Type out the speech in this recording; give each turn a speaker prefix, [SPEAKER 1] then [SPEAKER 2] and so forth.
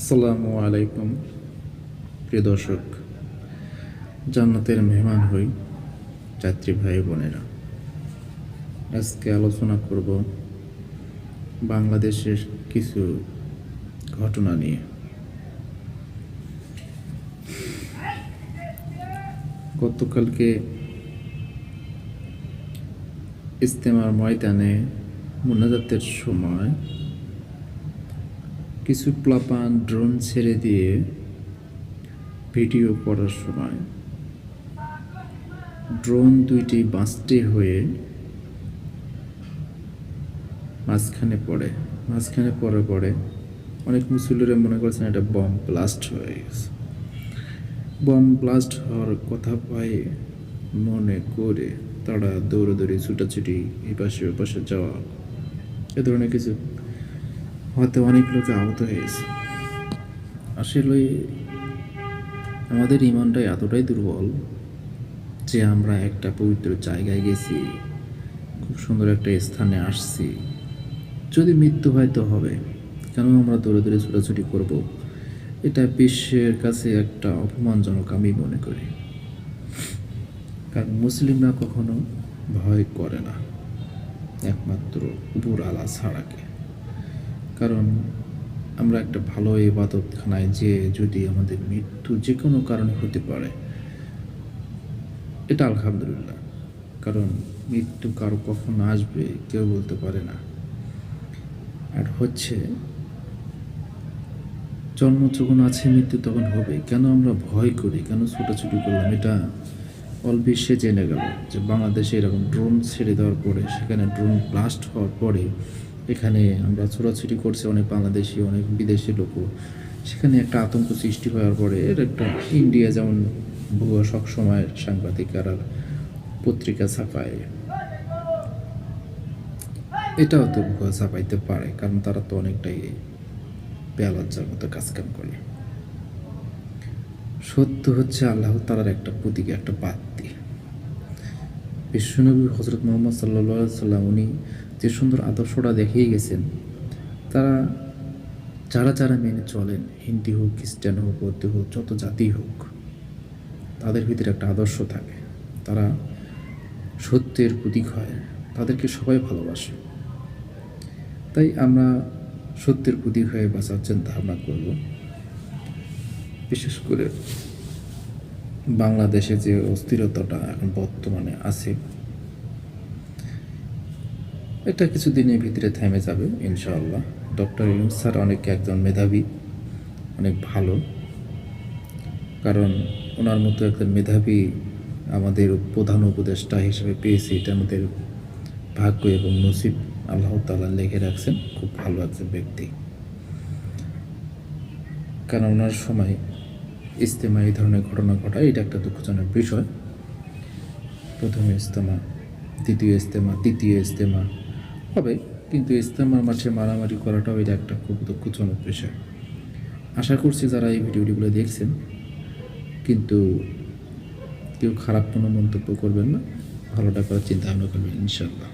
[SPEAKER 1] আসসালামু আলাইকুম প্রিয় দর্শক, জান্নাতের মেহমান হই যাত্রী ভাই বোনেরা। আজকে আলোচনা করব বাংলাদেশের কিছু ঘটনা নিয়ে। গতকালকে ইজতেমার ময়দানে মোনাজাতের সময় কিছু প্লাপান ড্রোন ছেড়ে দিয়ে ভিডিও করার সময় ড্রোন দুইটি বাস্টে হয়ে মাঝখানে পড়ে অনেক মুসল্লিরা মনে করছেন এটা বম ব্লাস্ট হয়ে গেছে। বম ব্লাস্ট হওয়ার কথা পাই মনে করে তারা দৌড়াদৌড়ি ছুটাছুটি এই পাশে ওই পাশে যাওয়া এ ধরনের কিছু হয়তো অনেক লোকে আহত হয়েছে। আসলে আমাদের ইমানটাই এতটাই দুর্বল যে আমরা একটা পবিত্র জায়গায় গেছি, খুব সুন্দর একটা স্থানে আসছি, যদি মৃত্যু হয় তো হবে, কেন আমরা দৌড়ে দৌড়ে ছোটাছুটি করব? এটা বিশ্বের কাছে একটা অপমানজনক আমি মনে করি। কারণ মুসলিমরা কখনো ভয় করে না একমাত্র উপর আলা ছাড়াকে। কারণ আমরা একটা ভালো ইবাদতখানায় যে যদি আমাদের মৃত্যু যে কোনো কারণে হতে পারে, এটা আলহামদুলিল্লাহ। কারণ মৃত্যু কারো কখন আসবে কেউ বলতে পারে না। আর হচ্ছে জন্ম যখন আছে মৃত্যু তখন হবে, কেন আমরা ভয় করি, কেন ছোটাছুটি করলাম? এটা অল বিশ্বে জেনে গেল যে বাংলাদেশে এরকম ড্রোন ছেড়ে দেওয়ার পরে, সেখানে ড্রোন ব্লাস্ট হওয়ার পরে এখানে আমরা ছোটাছুটি করছি, অনেক বাংলাদেশি অনেক বিদেশি লোকও, সেখানে একটা আতঙ্ক সৃষ্টি হওয়ার পরে এর একটা ইন্ডিয়া যেমন ভুয়া সবসময় সাংবাদিক আর পত্রিকা ছাপায়, এটাও তো ভুয়া ছাপাইতে পারে, কারণ তারা তো অনেকটাই বেয়ালজ্জার মতো কাজকাম করে। সত্য হচ্ছে আল্লাহ তাআলার একটা প্রতীক, একটা বার্তা। বিশ্বনবী হযরত মুহাম্মদ সাল্লাল্লাহু আলাইহি সাল্লাম উনি যে সুন্দর আদর্শটা দেখিয়ে গেছেন, তারা যারা মেনে চলেন, হিন্দু হোক, খ্রিস্টান হোক, বৌদ্ধ হোক, যত জাতি হোক, তাদের ভিতরে একটা আদর্শ থাকে, তারা সত্যের প্রতীক হয়, তাদেরকে সবাই ভালোবাসে। তাই আমরা সত্যের প্রতীক হয়ে বাঁচার চিন্তা ভাবনা করব। বিশেষ করে বাংলাদেশে যে অস্থিরতাটা এখন বর্তমানে আছে, এটা কিছুদিনের ভিতরে থেমে যাবে ইনশাআল্লাহ। ডক্টর ইউনূস স্যার একজন মেধাবী, অনেক ভালো। কারণ ওনার মতো একজন মেধাবী আমাদের প্রধান উপদেষ্টা হিসেবে পেয়েছি, এটা আমাদের ভাগ্য এবং নসিব। আল্লাহ তাআলা লিখে রাখছেন, খুব ভালো একজন ব্যক্তি। কারণ ওনার সময় ইজতেমা এই ধরনের ঘটনা ঘটায়, এটা একটা দুঃখজনক বিষয়। প্রথম ইজতেমা, দ্বিতীয় ইজতেমা, তৃতীয় ইজতেমা হবে, কিন্তু ইজতেমার মাঠে মারামারি করাটাও এটা একটা খুব দুঃখজনক বিষয়। আশা করছি যারা এই ভিডিওগুলো দেখছেন, কিন্তু কেউ খারাপ কোনো মন্তব্য করবেন না, ভালোটা করার চিন্তা ভাবনা করবেন ইনশাআল্লাহ।